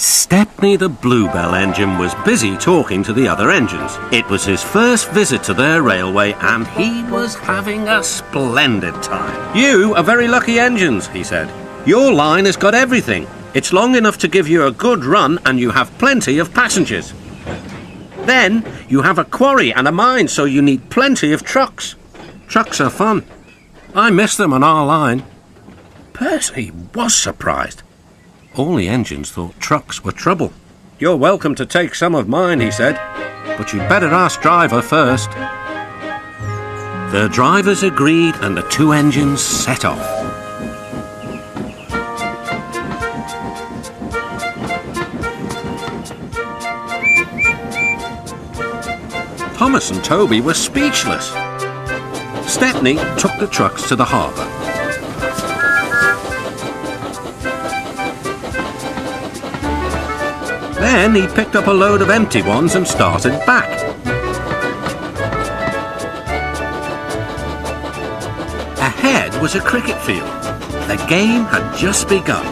Stepney the Bluebell engine was busy talking to the other engines. It was his first visit to their railway and he was having a splendid time. "You are very lucky engines," he said. "Your line has got everything. It's long enough to give you a good run and you have plenty of passengers. Then you have a quarry and a mine, so you need plenty of trucks. Trucks are fun. I miss them on our line." Percy was surprised. All the engines thought trucks were trouble. "You're welcome to take some of mine," he said, "but you'd better ask driver first." The drivers agreed and the two engines set off. Thomas and Toby were speechless. Stepney took the trucks to the harbour. Then he picked up a load of empty ones and started back. Ahead was a cricket field. The game had just begun.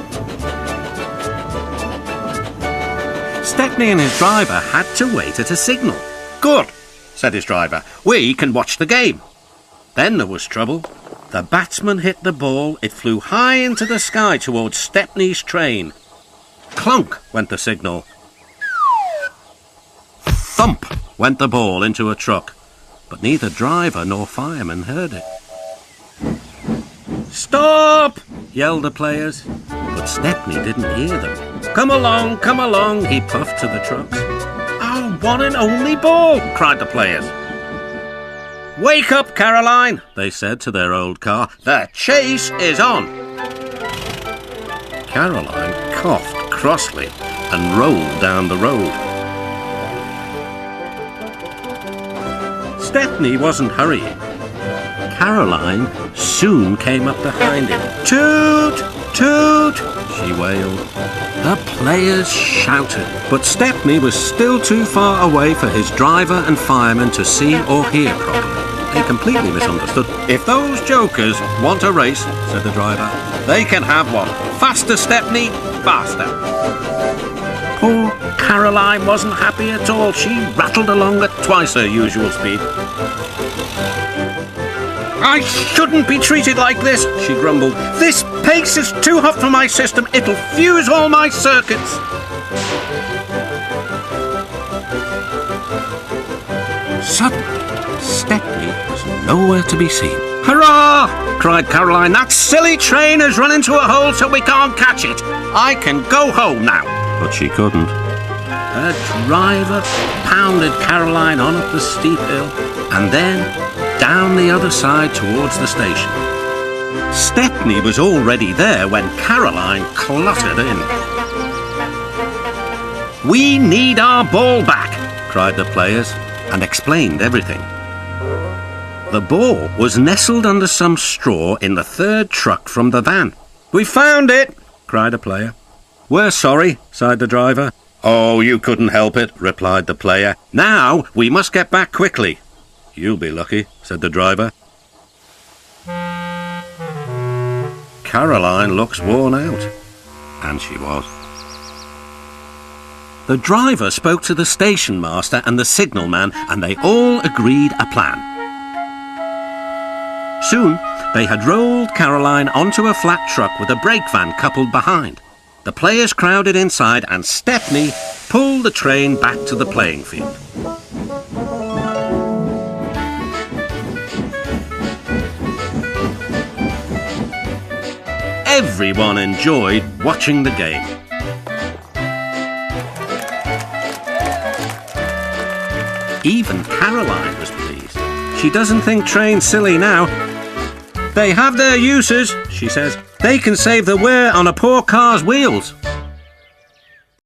Stepney and his driver had to wait at a signal. "Good," said his driver. "We can watch the game." Then there was trouble. The batsman hit the ball. It flew high into the sky towards Stepney's train. Clunk went the signal. Thump went the ball into a truck, but neither driver nor fireman heard it. "Stop!" yelled the players, but Stepney didn't hear them. Come along," he puffed to the trucks. "Our one and only ball!" cried the players. "Wake up, Caroline," they said to their old car. "The chase is on." Caroline coughed crossly and rolled down the road. Stepney wasn't hurrying. Caroline soon came up behind him. "Toot! Toot!" she wailed. The players shouted, but Stepney was still too far away for his driver and fireman to see or hear properly. They completely misunderstood. "If those jokers want a race," said the driver, "they can have one. Faster, Stepney, faster." Poor Caroline wasn't happy at all. She rattled along at twice her usual speed. "I shouldn't be treated like this," she grumbled. "This pace is too hot for my system. It'll fuse all my circuits." Suddenly, Stepney was nowhere to be seen. "Hurrah!" cried Caroline. "That silly train has run into a hole so we can't catch it. I can go home now." But she couldn't. Her driver pounded Caroline on up the steep hill and then down the other side towards the station. Stepney was already there when Caroline clottered in. "We need our ball back," cried the players, and explained everything. The ball was nestled under some straw in the third truck from the van. "We found it," cried a player. "We're sorry," sighed the driver. "Oh, you couldn't help it," replied the player. "Now we must get back quickly." "You'll be lucky," said the driver. Caroline looks worn out. And she was. The driver spoke to the station master and the signalman, and they all agreed a plan. Soon they had rolled Caroline onto a flat truck with a brake van coupled behind. The players crowded inside and Stepney pulled the train back to the playing field. Everyone enjoyed watching the game. Even Caroline was pleased. She doesn't think trains silly now. "They have their uses," she says. "They can save the wear on a poor car's wheels."